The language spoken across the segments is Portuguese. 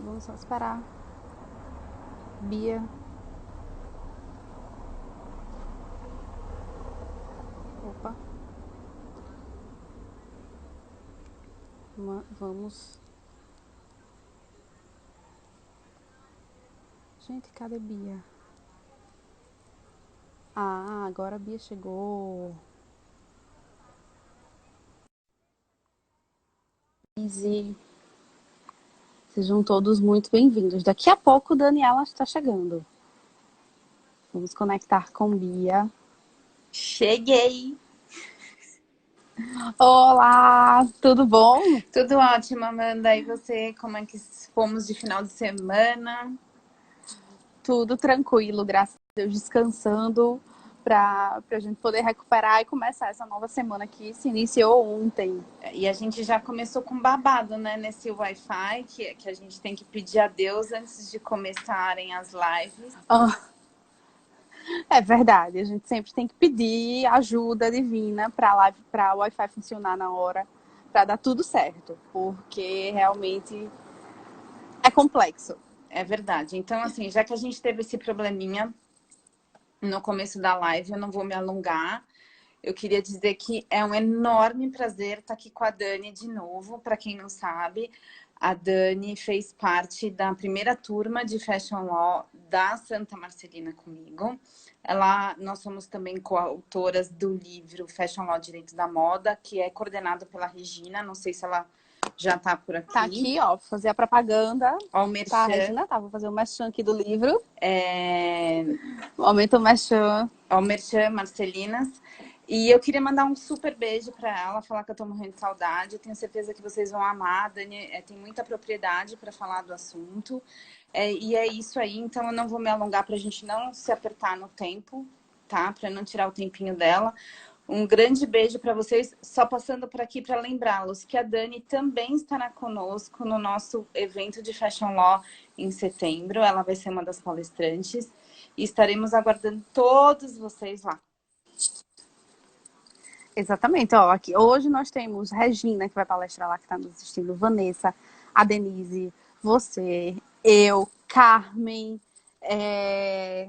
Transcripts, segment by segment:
vamos só esperar. Bia. Opa. Vamos. Gente, cadê Bia? Ah, agora a Bia chegou. Easy. Sejam todos muito bem-vindos. Daqui a pouco Daniela está chegando. Vamos conectar com Bia. Cheguei! Olá, tudo bom? Tudo ótimo, Amanda. E você, como é que fomos de final de semana? Tudo tranquilo, graças a Deus, descansando para a gente poder recuperar e começar essa nova semana que se iniciou ontem. E a gente já começou com babado, né? Nesse Wi-Fi, que a gente tem que pedir a Deus antes de começarem as lives. É verdade, a gente sempre tem que pedir ajuda divina para o Wi-Fi funcionar na hora, para dar tudo certo, porque realmente é complexo. É verdade. Então, assim, já que a gente teve esse probleminha no começo da live, eu não vou me alongar. Eu queria dizer que é um enorme prazer estar aqui com a Dani de novo. Para quem não sabe, a Dani fez parte da primeira turma de Fashion Law da Santa Marcelina comigo. Nós somos também coautoras do livro Fashion Law Direito da Moda, que é coordenado pela Regina. Não sei se ela já está por aqui. Tá aqui, ó, vou fazer a propaganda. Ó, o Tá, merchan. Regina, tá, vou fazer o merchan aqui do livro. É... Aumenta o merchan. Ó, o merchan Marcelinas. E eu queria mandar um super beijo para ela, falar que eu tô morrendo de saudade. Eu tenho certeza que vocês vão amar. A Dani tem muita propriedade para falar do assunto. E é isso aí, então eu não vou me alongar para a gente não se apertar no tempo, tá? Para não tirar o tempinho dela. Um grande beijo para vocês. Só passando por aqui para lembrá-los que a Dani também estará conosco no nosso evento de Fashion Law em setembro. Ela vai ser uma das palestrantes. E estaremos aguardando todos vocês lá. Exatamente, ó, aqui hoje nós temos Regina, que vai palestrar lá, que está nos assistindo, Vanessa, a Denise, você, eu, Carmen,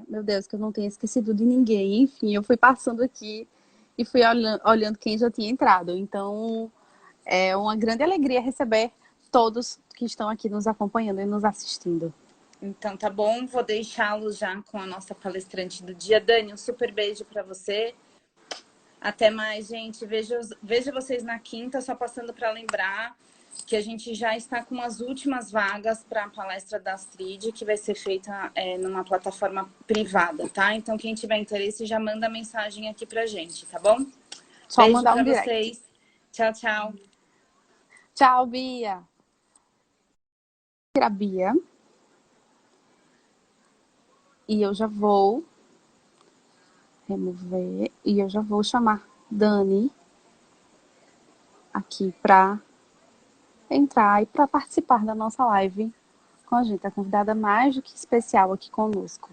meu Deus, que eu não tenho esquecido de ninguém. Enfim, eu fui passando aqui e fui olhando quem já tinha entrado. Então, é uma grande alegria receber todos que estão aqui nos acompanhando e nos assistindo. Então, tá bom. Vou deixá-los já com a nossa palestrante do dia. Dani, um super beijo para você. Até mais, gente. Vejo vocês na quinta, só passando para lembrar que a gente já está com as últimas vagas para a palestra da Astrid, que vai ser feita numa plataforma privada, tá? Então, quem tiver interesse, já manda mensagem aqui pra gente, tá bom? Só Beijo mandar para um direct. vocês. Tchau, tchau. Tchau, Bia. A Bia. E eu já vou remover e eu já vou chamar Dani aqui para entrar e para participar da nossa live com a gente, a convidada mais do que especial aqui conosco.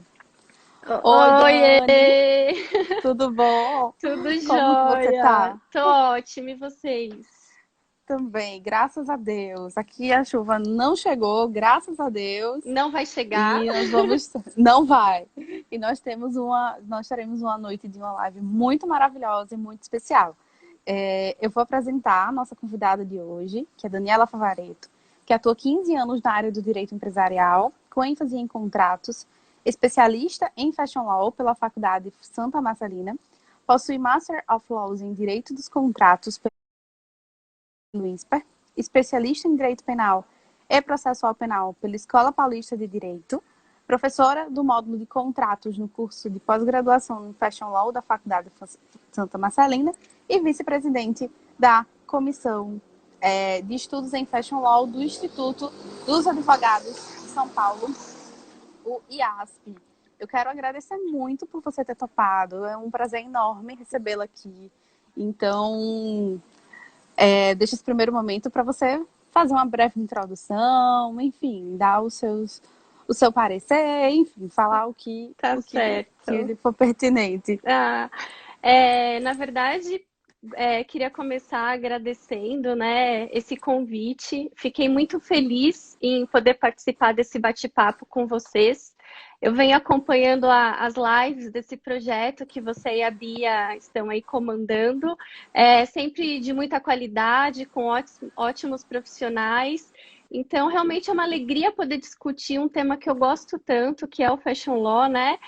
Oi, Dani, Oiê! tudo bom? Tudo Como que você jóia? tá? Tô ótima, e vocês? Também, graças a Deus. Aqui a chuva não chegou, graças a Deus. Não vai chegar? E nós vamos. Não vai. E nós teremos uma noite de uma live muito maravilhosa e muito especial. Eu vou apresentar a nossa convidada de hoje, que é Daniela Favaretto, que atua 15 anos na área do direito empresarial, com ênfase em contratos, especialista em Fashion Law pela Faculdade Santa Marcelina, possui Master of Laws em Direito dos Contratos pelo INSPER, especialista em Direito Penal e Processual Penal pela Escola Paulista de Direito, professora do módulo de contratos no curso de pós-graduação em Fashion Law da Faculdade Santa Marcelina e vice-presidente da Comissão de Estudos em Fashion Law do Instituto dos Advogados de São Paulo, o IASP. Eu quero agradecer muito por você ter topado. É um prazer enorme recebê-la aqui. Então, deixa esse primeiro momento para você fazer uma breve introdução, enfim, dar o seu parecer, enfim, falar o que, Tá o que certo. lhe for pertinente. Na verdade, queria começar agradecendo, né, esse convite. Fiquei muito feliz em poder participar desse bate-papo com vocês. Eu venho acompanhando as lives desse projeto que você e a Bia estão aí comandando, sempre de muita qualidade, com ótimos profissionais. Então, realmente é uma alegria poder discutir um tema que eu gosto tanto, que é o Fashion Law, né?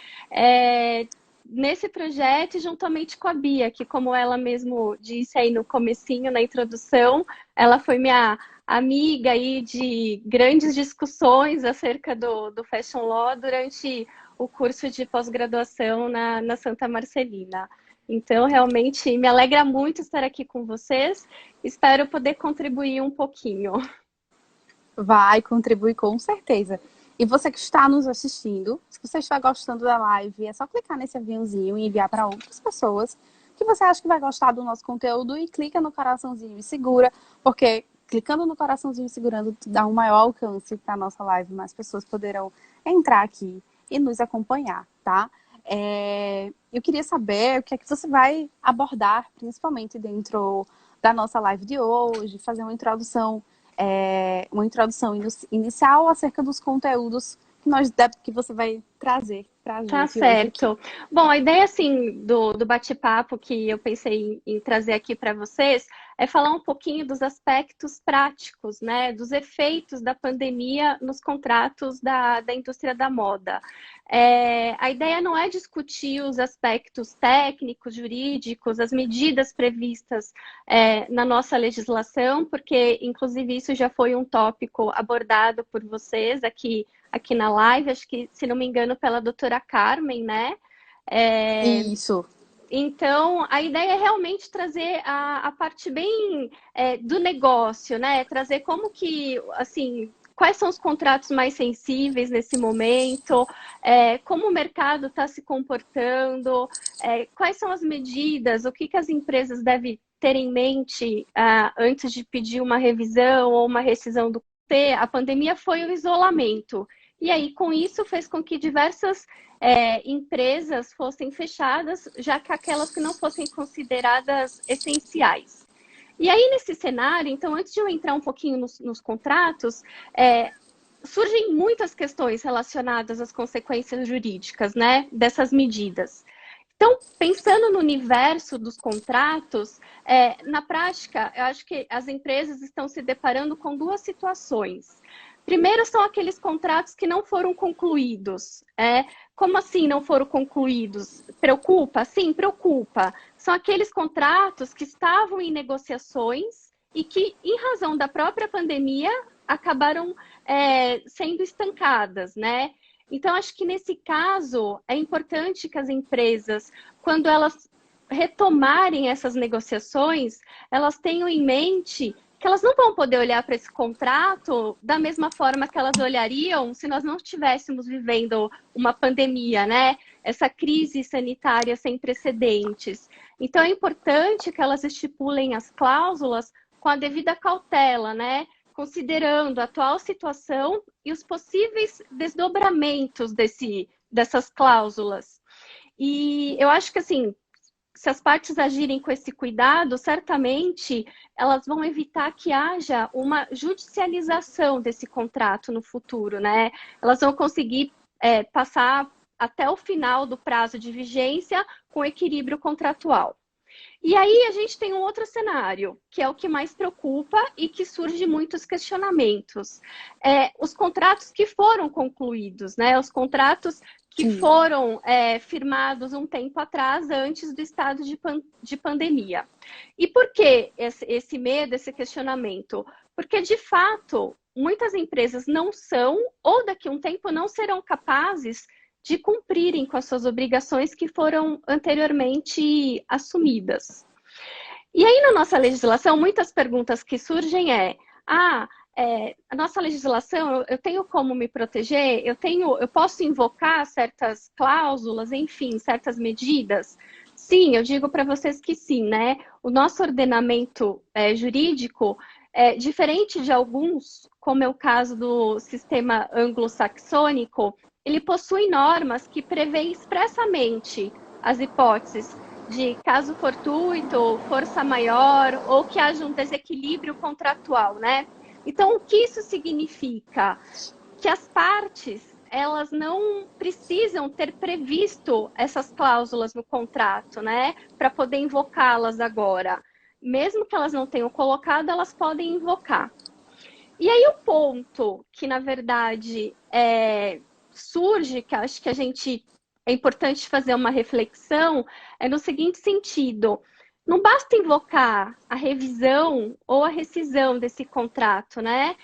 Nesse projeto, juntamente com a Bia, que como ela mesmo disse aí no comecinho, na introdução, ela foi minha amiga aí de grandes discussões acerca do Fashion Law durante o curso de pós-graduação na Santa Marcelina. Então, realmente, me alegra muito estar aqui com vocês. Espero poder contribuir um pouquinho. Vai contribuir com certeza. E você que está nos assistindo, se você estiver gostando da live, é só clicar nesse aviãozinho e enviar para outras pessoas que você acha que vai gostar do nosso conteúdo e clica no coraçãozinho e segura, porque clicando no coraçãozinho e segurando dá um maior alcance para a nossa live, mais pessoas poderão entrar aqui e nos acompanhar, tá? Eu queria saber o que é que você vai abordar, principalmente dentro da nossa live de hoje, fazer uma introdução inicial acerca dos conteúdos que você vai trazer para a gente Tá hoje certo. aqui. Bom, a ideia assim do bate-papo que eu pensei em trazer aqui para vocês é falar um pouquinho dos aspectos práticos, né, dos efeitos da pandemia nos contratos da indústria da moda. A ideia não é discutir os aspectos técnicos, jurídicos, as medidas previstas na nossa legislação, porque inclusive isso já foi um tópico abordado por vocês aqui na live, acho que, se não me engano, pela doutora Carmen, né? Isso. Então, a ideia é realmente trazer a parte bem do negócio, né? Trazer como que, assim, quais são os contratos mais sensíveis nesse momento, como o mercado está se comportando, quais são as medidas, o que as empresas devem ter em mente antes de pedir uma revisão ou uma rescisão do contrato. A pandemia foi o isolamento. E aí, com isso, fez com que diversas empresas fossem fechadas, já que aquelas que não fossem consideradas essenciais. E aí, nesse cenário, então, antes de eu entrar um pouquinho nos contratos, surgem muitas questões relacionadas às consequências jurídicas, né, dessas medidas. Então, pensando no universo dos contratos, na prática, eu acho que as empresas estão se deparando com duas situações. Primeiro, são aqueles contratos que não foram concluídos. Como assim não foram concluídos? Preocupa? Sim, preocupa. São aqueles contratos que estavam em negociações e que, em razão da própria pandemia, acabaram sendo estancadas, né? Então, acho que nesse caso, é importante que as empresas, quando elas retomarem essas negociações, elas tenham em mente que elas não vão poder olhar para esse contrato da mesma forma que elas olhariam se nós não estivéssemos vivendo uma pandemia, né? Essa crise sanitária sem precedentes. Então, é importante que elas estipulem as cláusulas com a devida cautela, né? Considerando a atual situação e os possíveis desdobramentos dessas cláusulas. E eu acho que, assim, se as partes agirem com esse cuidado, certamente elas vão evitar que haja uma judicialização desse contrato no futuro, né? Elas vão conseguir passar até o final do prazo de vigência com equilíbrio contratual. E aí a gente tem um outro cenário, que é o que mais preocupa e que surge muitos questionamentos. Os contratos que foram concluídos, né? Os contratos que foram firmados um tempo atrás, antes do estado de pandemia. E por que esse medo, esse questionamento? Porque, de fato, muitas empresas não são, ou daqui a um tempo não serão capazes de cumprirem com as suas obrigações que foram anteriormente assumidas. E aí, na nossa legislação, muitas perguntas que surgem a nossa legislação, eu tenho como me proteger? Eu posso invocar certas cláusulas, enfim, certas medidas? Sim, eu digo para vocês que sim, né? O nosso ordenamento jurídico, diferente de alguns, como é o caso do sistema anglo-saxônico, ele possui normas que prevêem expressamente as hipóteses de caso fortuito, força maior, ou que haja um desequilíbrio contratual, né? Então, o que isso significa? Que as partes, elas não precisam ter previsto essas cláusulas no contrato, né? Para poder invocá-las agora. Mesmo que elas não tenham colocado, elas podem invocar. E aí o ponto que, na verdade, surge, que acho que é importante fazer uma reflexão, é no seguinte sentido: não basta invocar a revisão ou a rescisão desse contrato, né?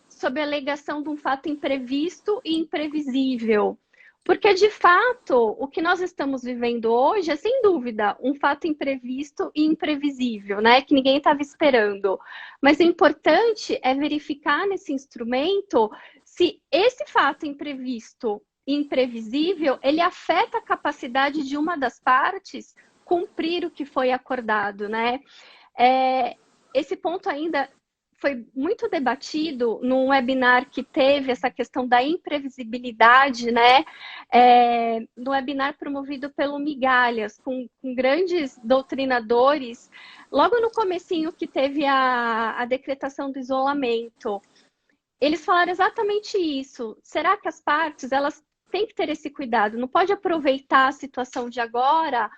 Sob a alegação de um fato imprevisto e imprevisível. Porque, de fato, o que nós estamos vivendo hoje é, sem dúvida, um fato imprevisto e imprevisível, né? Que ninguém estava esperando. Mas o importante é verificar nesse instrumento se esse fato imprevisto e imprevisível, ele afeta a capacidade de uma das partes cumprir o que foi acordado, né? Esse ponto ainda foi muito debatido num webinar que teve essa questão da imprevisibilidade, né? No webinar promovido pelo Migalhas, com grandes doutrinadores, logo no comecinho que teve a decretação do isolamento. Eles falaram exatamente isso. Será que as partes, elas têm que ter esse cuidado? Não pode aproveitar a situação de agora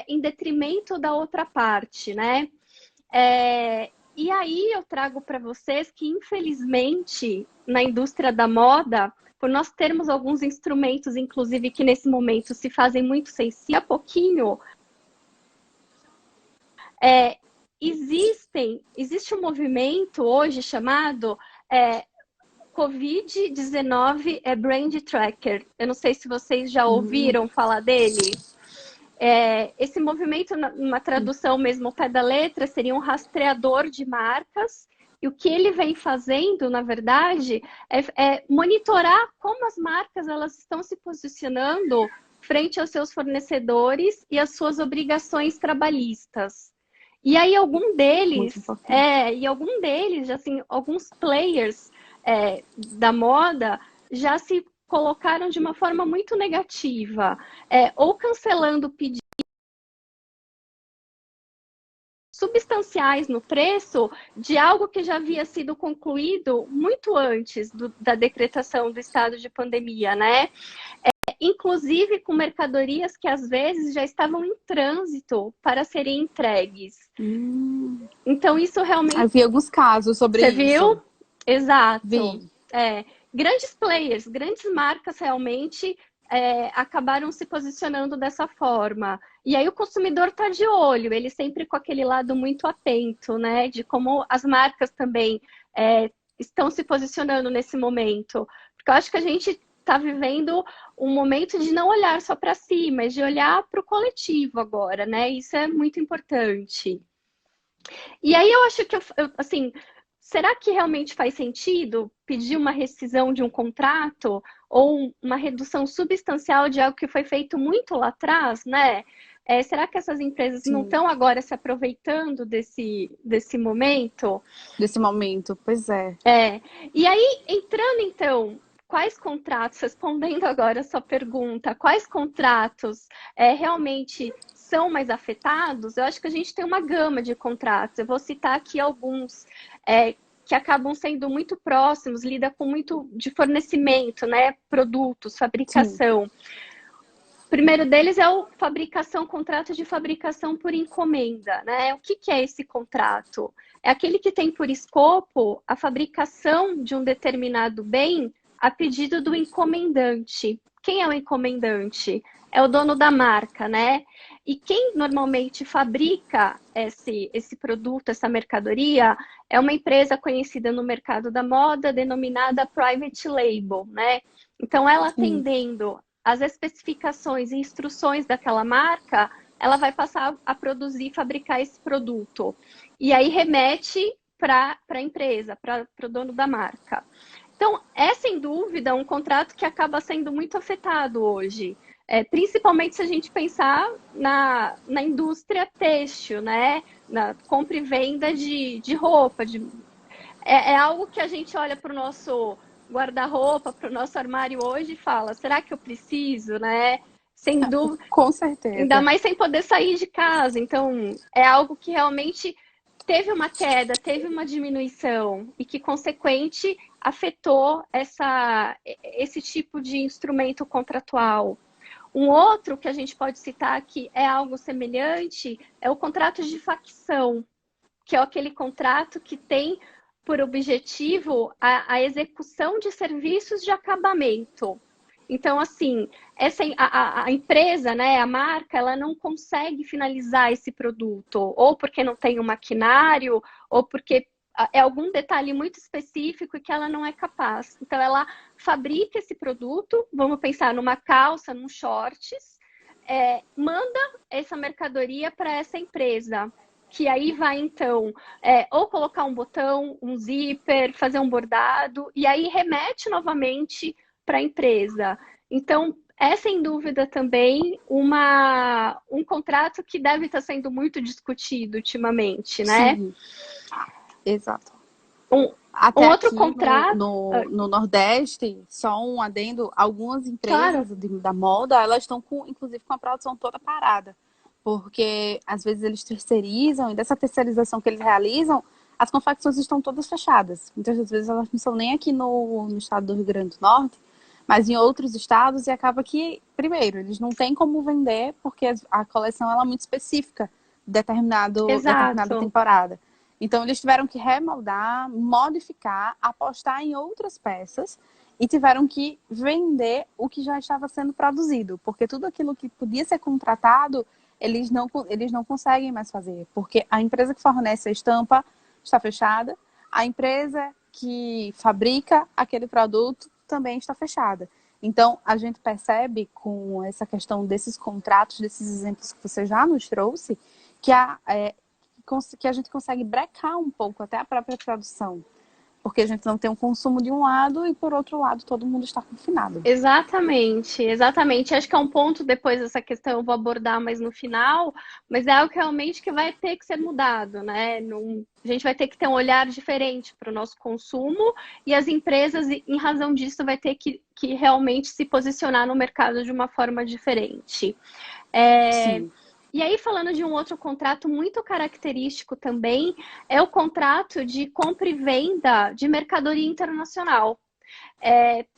em detrimento da outra parte, né? E aí eu trago para vocês que, infelizmente, na indústria da moda, por nós termos alguns instrumentos, inclusive, que nesse momento se fazem muito sensíveis, a pouquinho, existe um movimento hoje chamado Covid-19 Brand Tracker. Eu não sei se vocês já ouviram falar dele. Esse movimento, numa tradução mesmo ao pé da letra, seria um rastreador de marcas. E o que ele vem fazendo, na verdade, é monitorar como as marcas elas estão se posicionando frente aos seus fornecedores e às suas obrigações trabalhistas. E aí algum deles, assim, alguns players da moda já se colocaram de uma forma muito negativa, ou cancelando pedidos substanciais no preço de algo que já havia sido concluído muito antes da decretação do estado de pandemia, né? Inclusive com mercadorias que às vezes já estavam em trânsito para serem entregues. Então isso realmente... Eu vi alguns casos sobre isso. Você viu? Exato. Vi. Grandes players, grandes marcas realmente acabaram se posicionando dessa forma. E aí o consumidor está de olho, ele sempre com aquele lado muito atento, né? De como as marcas também estão se posicionando nesse momento. Porque eu acho que a gente está vivendo um momento de não olhar só para si, mas de olhar para o coletivo agora, né? Isso é muito importante. E aí eu acho que, assim, será que realmente faz sentido pedir uma rescisão de um contrato ou uma redução substancial de algo que foi feito muito lá atrás, né? Será que essas empresas não estão agora se aproveitando desse momento? Desse momento, pois é. E aí, entrando então, quais contratos, respondendo agora a sua pergunta, quais contratos realmente são mais afetados? Eu acho que a gente tem uma gama de contratos. Eu vou citar aqui alguns que acabam sendo muito próximos, lida com muito de fornecimento, né? Produtos, fabricação. Sim. O primeiro deles é contrato de fabricação por encomenda, né? O que é esse contrato? É aquele que tem por escopo a fabricação de um determinado bem a pedido do encomendante. Quem é o encomendante? É o dono da marca, né? E quem normalmente fabrica esse produto, essa mercadoria, é uma empresa conhecida no mercado da moda, denominada Private Label, né? Então, ela atendendo as especificações e instruções daquela marca, ela vai passar a produzir e fabricar esse produto. E aí remete para a empresa, para o dono da marca. Então, é sem dúvida um contrato que acaba sendo muito afetado hoje. Principalmente se a gente pensar na indústria têxtil, né? Na compra e venda de roupa. É algo que a gente olha para o nosso guarda-roupa, para o nosso armário hoje e fala, será que eu preciso, né? sem dúvida. Com certeza. Ainda mais sem poder sair de casa. Então, é algo que realmente teve uma queda, teve uma diminuição e que, consequente, afetou esse tipo de instrumento contratual. Um outro que a gente pode citar que é algo semelhante é o contrato de facção, que é aquele contrato que tem por objetivo a execução de serviços de acabamento. Então, assim, a empresa, né, a marca, ela não consegue finalizar esse produto, ou porque não tem um maquinário, ou porque é algum detalhe muito específico e que ela não é capaz. Então, ela fabrica esse produto, vamos pensar numa calça, num shorts, manda essa mercadoria para essa empresa, que aí vai, então, ou colocar um botão, um zíper, fazer um bordado, e aí remete novamente para a empresa. Então, é sem dúvida também um contrato que deve estar sendo muito discutido ultimamente, né? Sim, exato. Até um outro contrato... No Nordeste, só um adendo, algumas empresas Claro. da moda, elas estão inclusive com a produção toda parada. Porque às vezes eles terceirizam, e dessa terceirização que eles realizam, as confecções estão todas fechadas. Muitas das vezes elas não são nem aqui no estado do Rio Grande do Norte, mas em outros estados, e acaba que, primeiro, eles não têm como vender, porque a coleção ela é muito específica de determinada temporada. Então, eles tiveram que remoldar, modificar, apostar em outras peças e tiveram que vender o que já estava sendo produzido, porque tudo aquilo que podia ser contratado, eles não conseguem mais fazer, porque a empresa que fornece a estampa está fechada, a empresa que fabrica aquele produto também está fechada. Então, a gente percebe com essa questão desses contratos, desses exemplos que você já nos trouxe, que a gente consegue brecar um pouco até a própria produção. Porque a gente não tem um consumo de um lado e, por outro lado, todo mundo está confinado. Exatamente, exatamente. Acho que é um ponto depois dessa questão, eu vou abordar mais no final, mas é algo que realmente que vai ter que ser mudado, né? A gente vai ter que ter um olhar diferente para o nosso consumo e as empresas, em razão disso, vai ter que realmente se posicionar no mercado de uma forma diferente. Sim. E aí, falando de um outro contrato muito característico também, é o contrato de compra e venda de mercadoria internacional.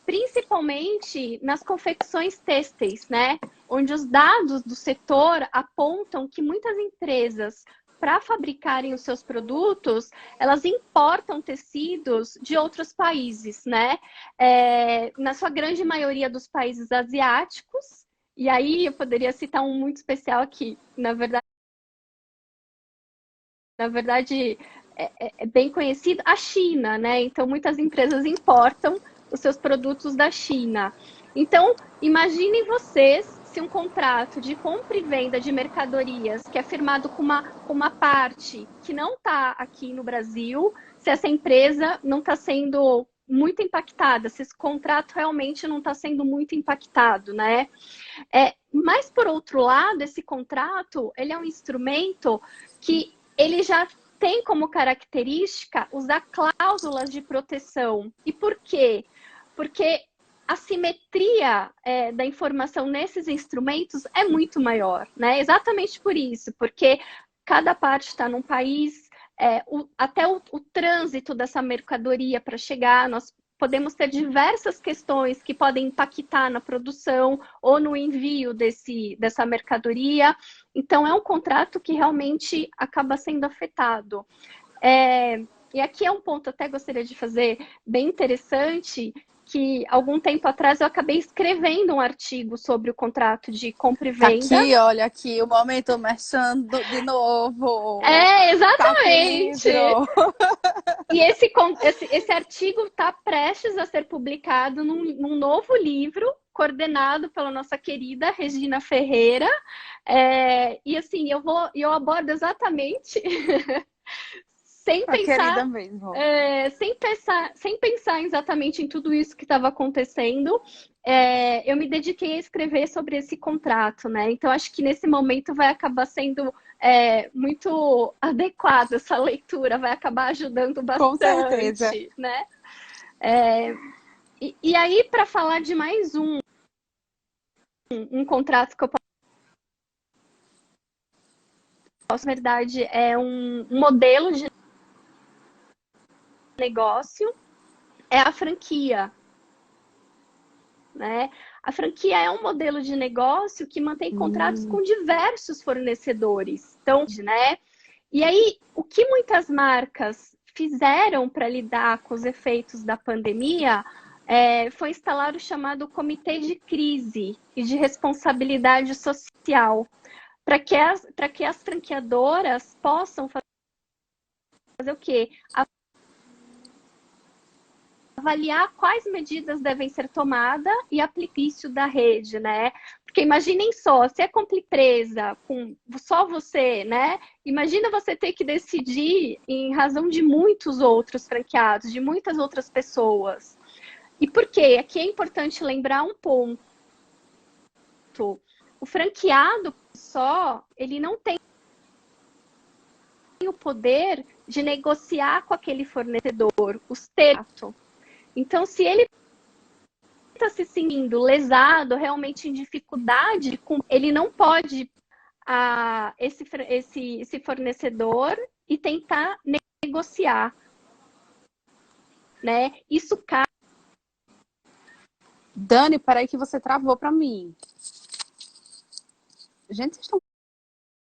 Principalmente nas confecções têxteis, né? Onde os dados do setor apontam que muitas empresas, para fabricarem os seus produtos, elas importam tecidos de outros países, né? Na sua grande maioria dos países asiáticos. E aí eu poderia citar um muito especial aqui, na verdade é bem conhecido, a China, né? Então muitas empresas importam os seus produtos da China. Então, imaginem vocês se um contrato de compra e venda de mercadorias que é firmado com uma parte que não está aqui no Brasil, se essa empresa não está sendo muito impactada, se esse contrato realmente não está sendo muito impactado, né? Mas, por outro lado, esse contrato, ele é um instrumento que ele já tem como característica usar cláusulas de proteção. E por quê? Porque a simetria da informação nesses instrumentos é muito maior, né? Exatamente por isso, porque cada parte está num país, até o trânsito dessa mercadoria para chegar, nós podemos ter diversas questões que podem impactar na produção ou no envio dessa mercadoria. Então, é um contrato que realmente acaba sendo afetado. E aqui é um ponto, até gostaria de fazer, bem interessante, que algum tempo atrás eu acabei escrevendo um artigo sobre o contrato de compra e venda. Aqui, olha aqui, o momento mexendo de novo. Exatamente. E esse artigo está prestes a ser publicado num novo livro, coordenado pela nossa querida Regina Ferreira. E assim, eu abordo exatamente sem pensar exatamente em tudo isso que estava acontecendo. Eu me dediquei a escrever sobre esse contrato, né? Então, acho que nesse momento vai acabar sendo muito adequada essa leitura, vai acabar ajudando bastante. Com certeza. Né? E aí, para falar de mais um um contrato que eu posso, na verdade, é um modelo de negócio, é a franquia, né? A franquia é um modelo de negócio que mantém contratos com diversos fornecedores. Então, né? E aí, o que muitas marcas fizeram para lidar com os efeitos da pandemia foi instalar o chamado Comitê de Crise e de Responsabilidade Social, para que as franqueadoras possam fazer o quê? Avaliar quais medidas devem ser tomadas e aplicar isso da rede, né? Porque imaginem só, se é empresa com só você, né? Imagina você ter que decidir em razão de muitos outros franqueados, de muitas outras pessoas. E por quê? Aqui é importante lembrar um ponto. O franqueado só, ele não tem o poder de negociar com aquele fornecedor os termos. Então, se ele está se sentindo lesado, realmente em dificuldade, ele não pode esse fornecedor e tentar negociar, né? Isso cai. Dani, peraí que você travou para mim. Gente, vocês estão